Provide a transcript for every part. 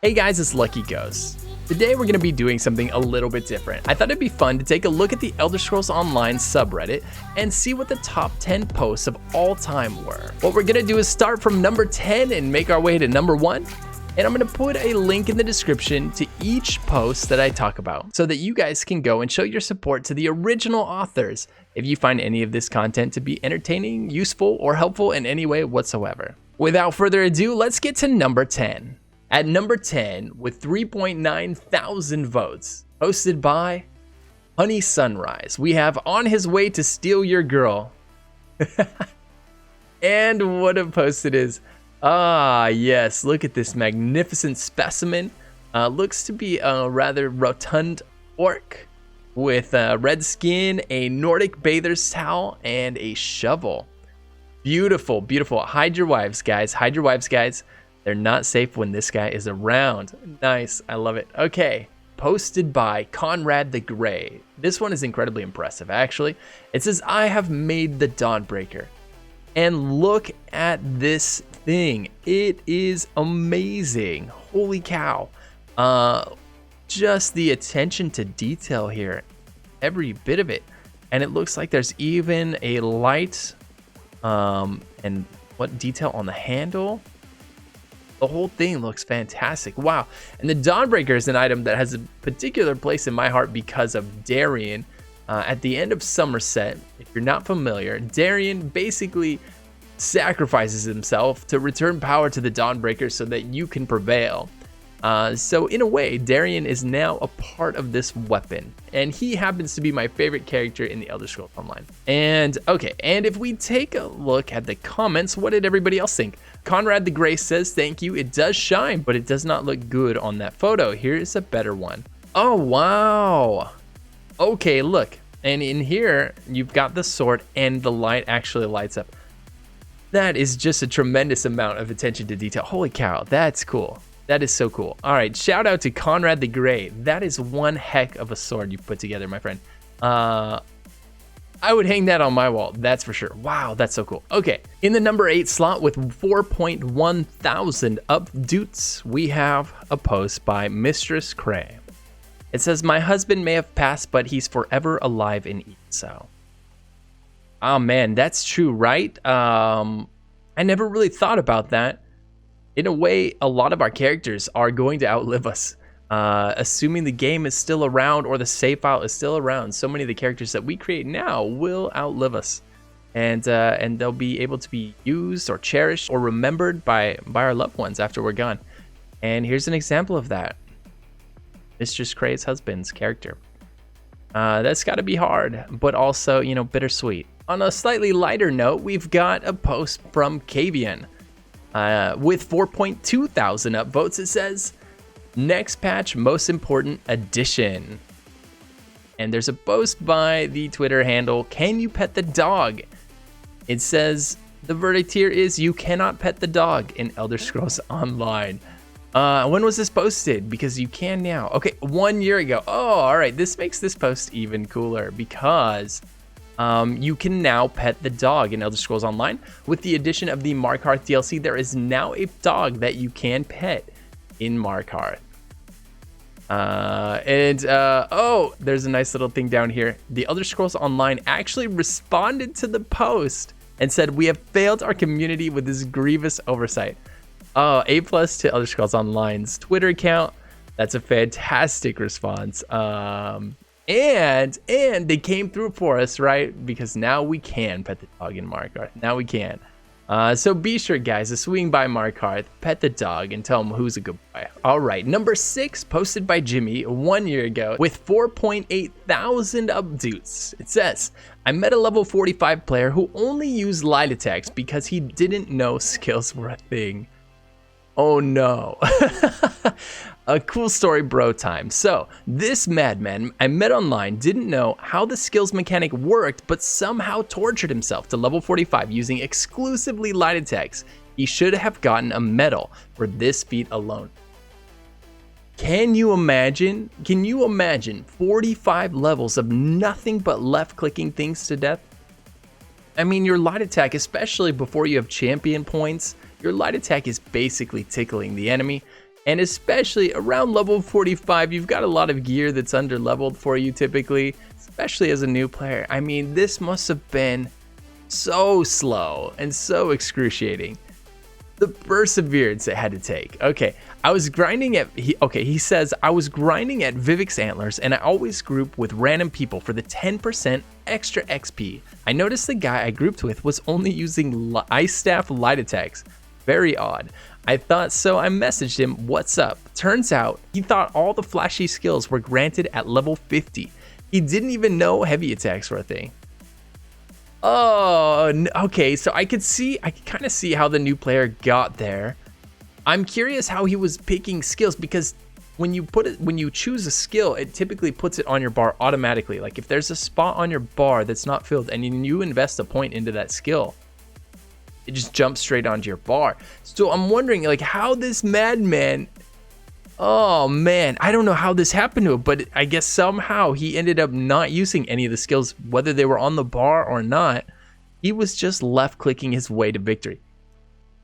Hey guys, it's Lucky Ghost. Today we're going to be doing something a little bit different. I thought it'd be fun to take a look at the Elder Scrolls Online subreddit and see what the top 10 posts of all time were. What we're going to do is start from number 10 and make our way to number 1. And I'm going to put a link in the description to each post that I talk about so that you guys can go and show your support to the original authors if you find any of this content to be entertaining, useful, or helpful in any way whatsoever. Without further ado, let's get to number 10. At number 10, with 3.9 thousand votes, hosted by Honeysunrise, we have On His Way to Steal Your Girl. And what a post it is. Ah, yes, look at this magnificent specimen. Looks to be a rather rotund orc with red skin, a Nordic bather's towel, and a shovel. Beautiful, beautiful. Hide your wives, guys. Hide your wives, guys. They're not safe when this guy is around. Nice, I love it. Okay, posted by Conrad the Grey. This one is incredibly impressive, actually. It says, I have made the Dawnbreaker. And look at this thing. It is amazing. Holy cow. Just the attention to detail here. Every bit of it. And it looks like there's even a light and what detail on the handle. The whole thing looks fantastic. Wow. And the Dawnbreaker is an item that has a particular place in my heart because of Darien. At the end of Somerset, if you're not familiar, Darien basically sacrifices himself to return power to the Dawnbreaker so that you can prevail. So in a way, Darien is now a part of this weapon, and he happens to be my favorite character in the Elder Scrolls Online. And okay, and if we take a look at the comments, what did everybody else think? Conrad the Grey says, thank you, it does shine, but it does not look good on that photo. Here's a better one. Oh, wow. Okay, look, and in here, you've got the sword and the light actually lights up. That is just a tremendous amount of attention to detail. Holy cow, that's cool. That is so cool. All right, shout out to Conrad the Grey. That is one heck of a sword you put together, my friend. I would hang that on my wall, that's for sure. Wow, that's so cool. Okay, in the number 8 slot with 4.1 thousand updoots, we have a post by MistressCray. It says, my husband may have passed, but he's forever alive in ESO. Oh man, that's true, right? I never really thought about that. In a way, a lot of our characters are going to outlive us. Assuming the game is still around or the save file is still around, so many of the characters that we create now will outlive us. And they'll be able to be used or cherished or remembered by our loved ones after we're gone. And here's an example of that. MistressCray's husband's character. That's got to be hard, but also, you know, bittersweet. On a slightly lighter note, we've got a post from Kabian. With 4.2 thousand upvotes, it says, next patch, most important addition. And there's a post by the Twitter handle, can you pet the dog? It says, the verdict here is you cannot pet the dog in Elder Scrolls Online. When was this posted? Because you can now. Okay, 1 year ago. Oh, all right. This makes this post even cooler because you can now pet the dog in Elder Scrolls Online. With the addition of the Markarth DLC, there is now a dog that you can pet in Markarth. Oh, there's a nice little thing down here. The Elder Scrolls Online actually responded to the post and said, we have failed our community with this grievous oversight. Oh, A+ to Elder Scrolls Online's Twitter account. That's a fantastic response. And they came through for us, right? Because now we can pet the dog in Markarth. Now we can. So be sure, guys, to swing by Markarth, pet the dog, and tell him who's a good boy. All right, number 6, posted by Jimmy 1 year ago with 4.8 thousand updoots. It says, I met a level 45 player who only used light attacks because he didn't know skills were a thing. Oh no. A cool story bro time. So this madman I met online didn't know how the skills mechanic worked, but somehow tortured himself to level 45 using exclusively light attacks. He should have gotten a medal for this feat alone. Can you imagine? Can you imagine 45 levels of nothing but left clicking things to death? I mean, your light attack, especially before you have champion points, your light attack is basically tickling the enemy. And especially around level 45, you've got a lot of gear that's under leveled for you typically, especially as a new player. I mean, this must have been so slow and so excruciating. The perseverance it had to take. Okay, I was grinding at, he says, I was grinding at Vivek's Antlers and I always group with random people for the 10% extra XP. I noticed the guy I grouped with was only using Ice Staff light attacks. Very odd. I thought so. I messaged him, what's up? Turns out he thought all the flashy skills were granted at level 50. He didn't even know heavy attacks were a thing. Oh, okay. So I could kind of see how the new player got there. I'm curious how he was picking skills, because when you choose a skill, it typically puts it on your bar automatically. Like if there's a spot on your bar that's not filled and you invest a point into that skill, it just jumps straight onto your bar. So I'm wondering like how this madman, oh man, I don't know how this happened to him, but I guess somehow he ended up not using any of the skills, whether they were on the bar or not. He was just left clicking his way to victory.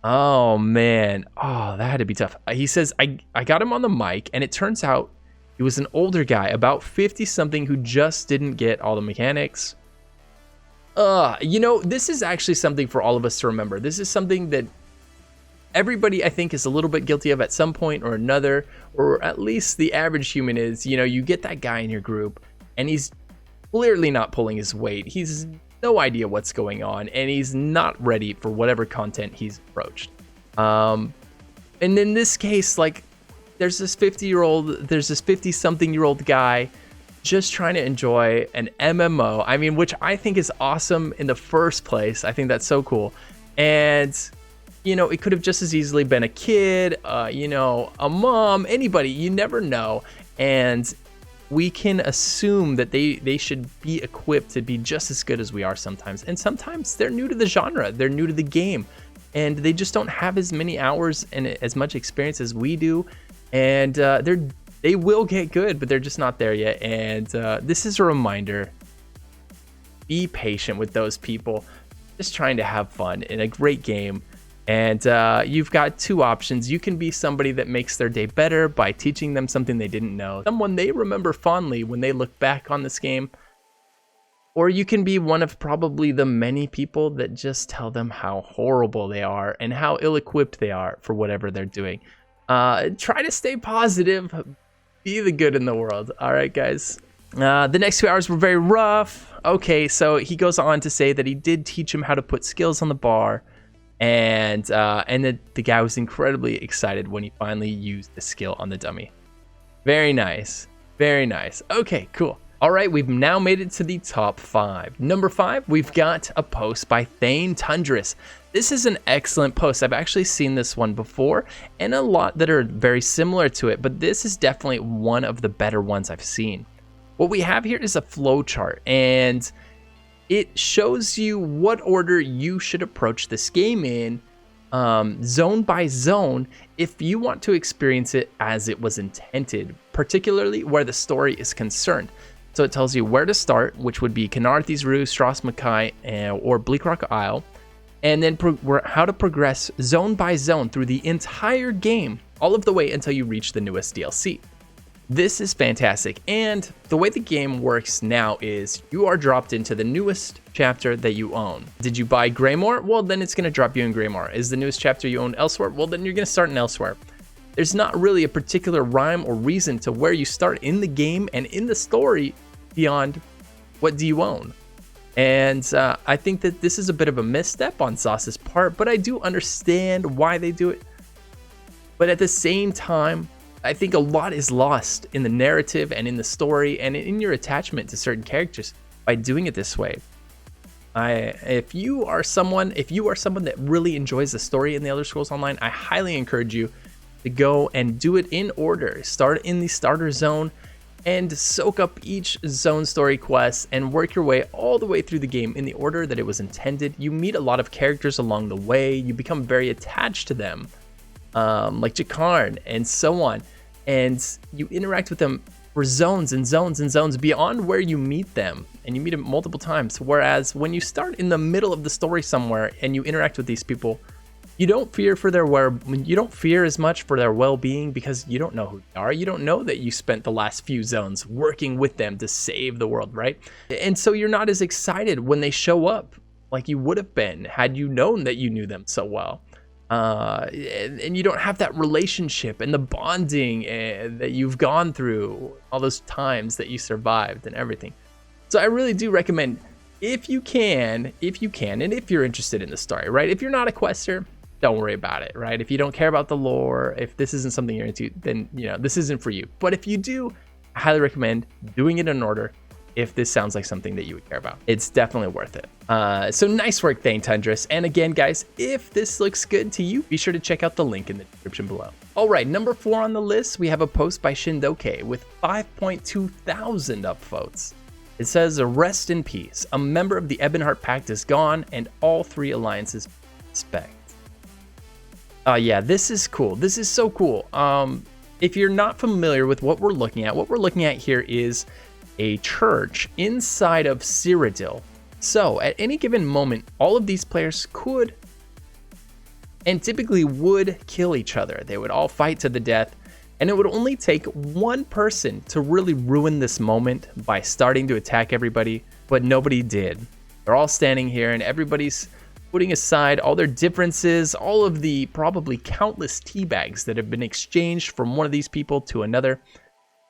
Oh man, oh, that had to be tough. He says, I got him on the mic and it turns out he was an older guy, about 50 something, who just didn't get all the mechanics. You know, this is actually something for all of us to remember. This is something that everybody, I think, is a little bit guilty of at some point or another, or at least the average human is. You know, you get that guy in your group and he's clearly not pulling his weight. He's no idea what's going on and he's not ready for whatever content he's approached. And in this case, like, there's this 50-something-year-old guy just trying to enjoy an MMO. I mean, which I think is awesome in the first place. I think that's so cool. And, you know, it could have just as easily been a kid, you know, a mom, anybody, you never know. And we can assume that they should be equipped to be just as good as we are sometimes. And sometimes they're new to the genre, they're new to the game, and they just don't have as many hours and as much experience as we do. And they will get good, but they're just not there yet. And this is a reminder, be patient with those people just trying to have fun in a great game. And you've got two options. You can be somebody that makes their day better by teaching them something they didn't know, someone they remember fondly when they look back on this game. Or you can be one of probably the many people that just tell them how horrible they are and how ill-equipped they are for whatever they're doing. Try to stay positive. Be the good in the world. All right, guys. The next 2 hours were very rough. Okay, so he goes on to say that he did teach him how to put skills on the bar. And then the guy was incredibly excited when he finally used the skill on the dummy. Very nice. Very nice. Okay, cool. All right, we've now made it to the top 5. Number 5, we've got a post by Tundras. This is an excellent post. I've actually seen this one before and a lot that are very similar to it, but this is definitely one of the better ones I've seen. What we have here is a flow chart, and it shows you what order you should approach this game in, zone by zone, if you want to experience it as it was intended, particularly where the story is concerned. So it tells you where to start, which would be Canarthy's Roost, Strass Mackay, or Bleakrock Isle, and then how to progress zone by zone through the entire game, all of the way until you reach the newest DLC. This is fantastic, and the way the game works now is you are dropped into the newest chapter that you own. Did you buy Greymoor? Well, then it's going to drop you in Greymoor. Is the newest chapter you own Elsewhere? Well, then you're going to start in Elsewhere. There's not really a particular rhyme or reason to where you start in the game and in the story beyond what do you own. And I think that this is a bit of a misstep on Sauce's part, but I do understand why they do it. But at the same time, I think a lot is lost in the narrative and in the story and in your attachment to certain characters by doing it this way. If you are someone that really enjoys the story in the Elder Scrolls Online, I highly encourage you to go and do it in order. Start in the starter zone and soak up each zone story quest and work your way all the way through the game in the order that it was intended. You meet a lot of characters along the way. You become very attached to them, like Jakarn and so on. And you interact with them for zones and zones and zones beyond where you meet them. And you meet them multiple times. Whereas when you start in the middle of the story somewhere and you interact with these people, You don't fear for their you don't fear as much for their well-being because you don't know who they are. You don't know that you spent the last few zones working with them to save the world, right? And so you're not as excited when they show up like you would have been had you known that you knew them so well. And you don't have that relationship and the bonding that you've gone through, all those times that you survived and everything. So I really do recommend, if you can, and if you're interested in the story, right? If you're not a quester, don't worry about it, right? If you don't care about the lore, if this isn't something you're into, then, you know, this isn't for you. But if you do, I highly recommend doing it in order if this sounds like something that you would care about. It's definitely worth it. So nice work, Thane Tundras. And again, guys, if this looks good to you, be sure to check out the link in the description below. All right, number 4 on the list, we have a post by Shindoke with 5.2 thousand upvotes. It says, rest in peace. A member of the Ebonheart Pact is gone and all 3 alliances respect. Yeah, this is cool. This is so cool. If you're not familiar with what we're looking at here is a church inside of Cyrodiil. So at any given moment, all of these players could and typically would kill each other. They would all fight to the death, and it would only take one person to really ruin this moment by starting to attack everybody, but nobody did. They're all standing here and everybody's putting aside all their differences, all of the probably countless teabags that have been exchanged from one of these people to another,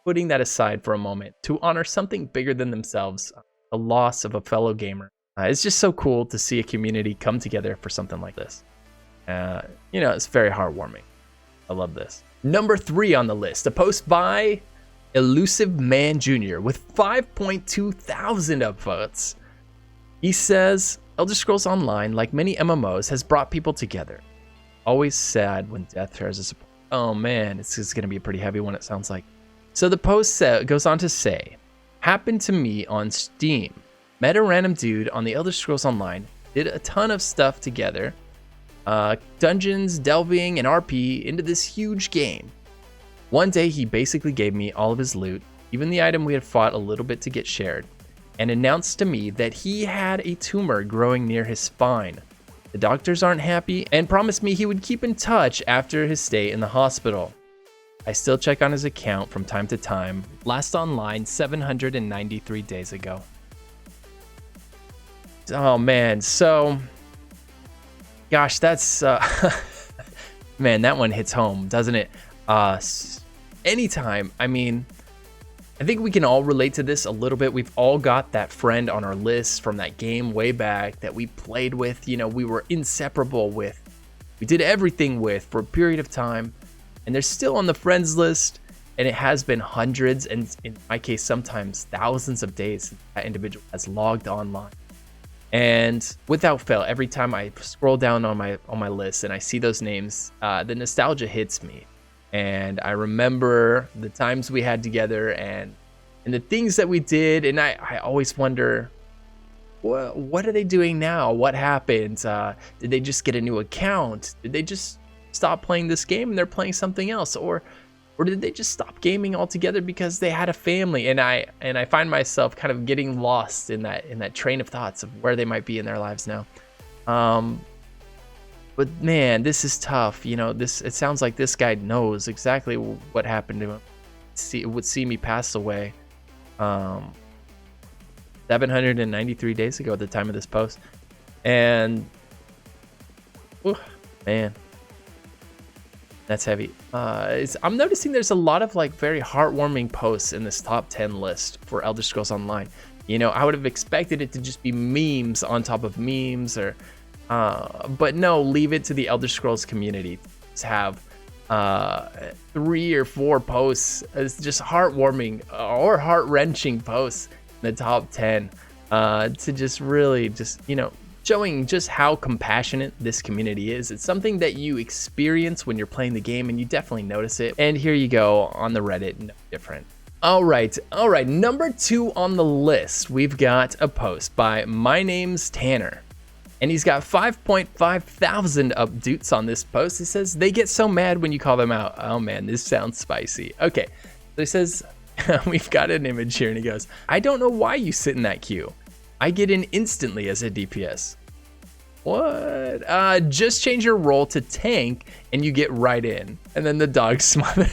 putting that aside for a moment to honor something bigger than themselves, the loss of a fellow gamer. It's just so cool to see a community come together for something like this. You know, it's very heartwarming. I love this. Number 3 on the list, a post by Elusive Man Jr. with 5.2 thousand upvotes. He says, Elder Scrolls Online, like many MMOs, has brought people together. Always sad when death tears us apart. Oh man, it's going to be a pretty heavy one, it sounds like. So the post goes on to say, happened to me on Steam. Met a random dude on the Elder Scrolls Online, did a ton of stuff together. Dungeons, delving, and RP into this huge game. One day he basically gave me all of his loot, even the item we had fought a little bit to get shared, and announced to me that he had a tumor growing near his spine. The doctors aren't happy and promised me he would keep in touch after his stay in the hospital. I still check on his account from time to time. Last online 793 days ago. Oh man, so gosh, that's man, that one hits home, doesn't it? Anytime, I mean, I think we can all relate to this a little bit. We've all got that friend on our list from that game way back that we played with, you know, we were inseparable with, we did everything with for a period of time, and they're still on the friends list, and it has been hundreds, and in my case, sometimes thousands of days since that individual has logged online. And without fail, every time I scroll down on my list and I see those names, the nostalgia hits me. And I remember the times we had together and the things that we did. And I always wonder, what are they doing now? What happened? Did they just get a new account? Did they just stop playing this game and they're playing something else? Or did they just stop gaming altogether because they had a family? And I find myself kind of getting lost in that train of thoughts of where they might be in their lives now. But man, this is tough. You know, it sounds like this guy knows exactly what happened to him. Would see me pass away 793 days ago at the time of this post. And man, that's heavy. I'm noticing there's a lot of like very heartwarming posts in this top 10 list for Elder Scrolls Online. You know, I would have expected it to just be memes on top of memes, or but no, leave it to the Elder Scrolls community to have 3 or 4 posts as just heartwarming or heart-wrenching posts in the top 10 to just really just, you know, showing just how compassionate this community is. It's something that you experience when you're playing the game, and you definitely notice it. And here you go on the Reddit, no different. All right, number 2 on the list, we've got a post by My Name's Tanner. And he's got 5.5 thousand updoots on this post. He says, they get so mad when you call them out. Oh man, this sounds spicy. Okay, so he says, we've got an image here, and he goes, I don't know why you sit in that queue. I get in instantly as a DPS. What? Just change your role to tank and you get right in. And then the dog smile.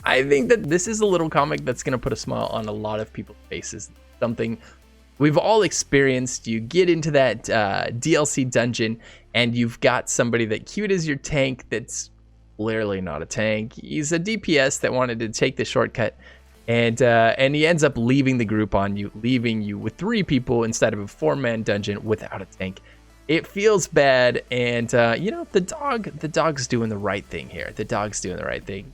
I think that this is a little comic that's going to put a smile on a lot of people's faces. Something we've all experienced. You get into that DLC dungeon and you've got somebody that cute as your tank that's clearly not a tank. He's a DPS that wanted to take the shortcut, and he ends up leaving the group on you, leaving you with 3 people instead of a 4-man dungeon without a tank. It feels bad, and you know, the dog's doing the right thing here. The dog's doing the right thing.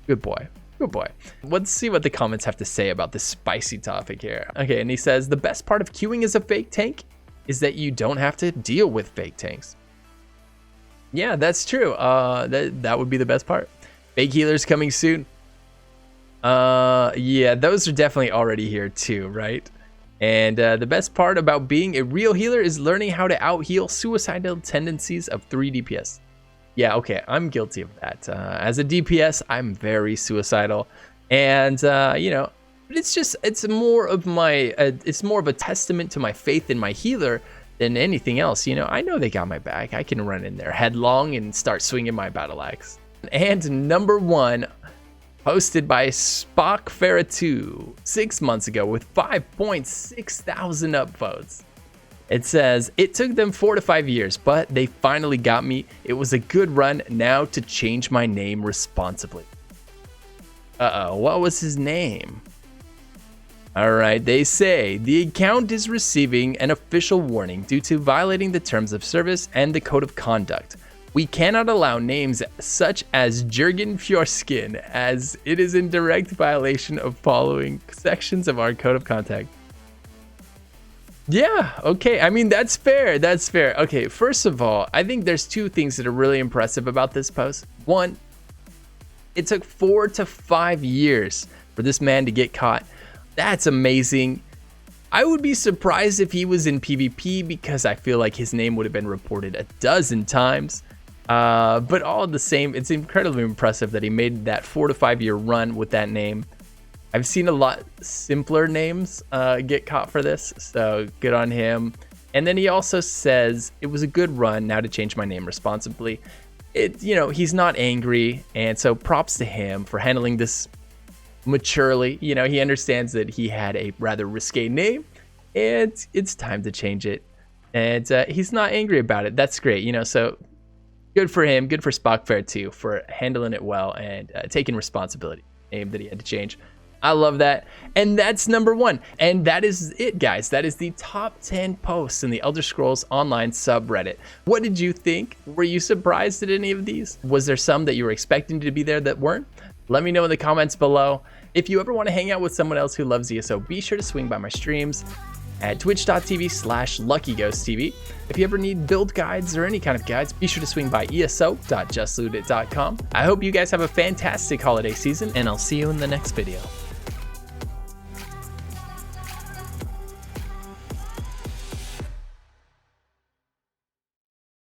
Good boy. Good boy. Let's see what the comments have to say about this spicy topic here. Okay, and he says, the best part of queuing as a fake tank is that you don't have to deal with fake tanks. Yeah, that's true. That would be the best part. Fake healers coming soon. Yeah, those are definitely already here too, right? And the best part about being a real healer is learning how to out-heal suicidal tendencies of 3 DPS. Yeah, okay, I'm guilty of that. As a DPS, I'm very suicidal, and you know, it's more of a testament to my faith in my healer than anything else. You know, I know they got my back. I can run in there headlong and start swinging my battle axe. And number 1, posted by Spockfarah2 6 months ago with 5.6 thousand upvotes. It says, it took them 4 to 5 years, but they finally got me. It was a good run. Now to change my name responsibly. Uh-oh, what was his name? All right, they say the account is receiving an official warning due to violating the terms of service and the code of conduct. We cannot allow names such as Jurgen Fjorskin, as it is in direct violation of following sections of our code of conduct. Yeah, okay, I mean, that's fair, that's fair. Okay, first of all, I think there's 2 things that are really impressive about this post. 1, it took 4 to 5 years for this man to get caught. That's amazing. I would be surprised if he was in PvP because I feel like his name would have been reported a dozen times. But all the same, it's incredibly impressive that he made that 4 to 5 year run with that name. I've seen a lot simpler names get caught for this, so good on him. And then he also says, it was a good run, now to change my name responsibly. You know, he's not angry, and so props to him for handling this maturely. You know, he understands that he had a rather risque name and it's time to change it, and he's not angry about it. That's great, you know, so good for him. Good for Spockfarah2 for handling it well and taking responsibility. Name that he had to change. I love that. And that's number 1. And that is it, guys. That is the top 10 posts in the Elder Scrolls Online subreddit. What did you think? Were you surprised at any of these? Was there some that you were expecting to be there that weren't? Let me know in the comments below. If you ever want to hang out with someone else who loves ESO, be sure to swing by my streams at twitch.tv/LuckyGhostTV. If you ever need build guides or any kind of guides, be sure to swing by eso.justlootit.com. I hope you guys have a fantastic holiday season, and I'll see you in the next video.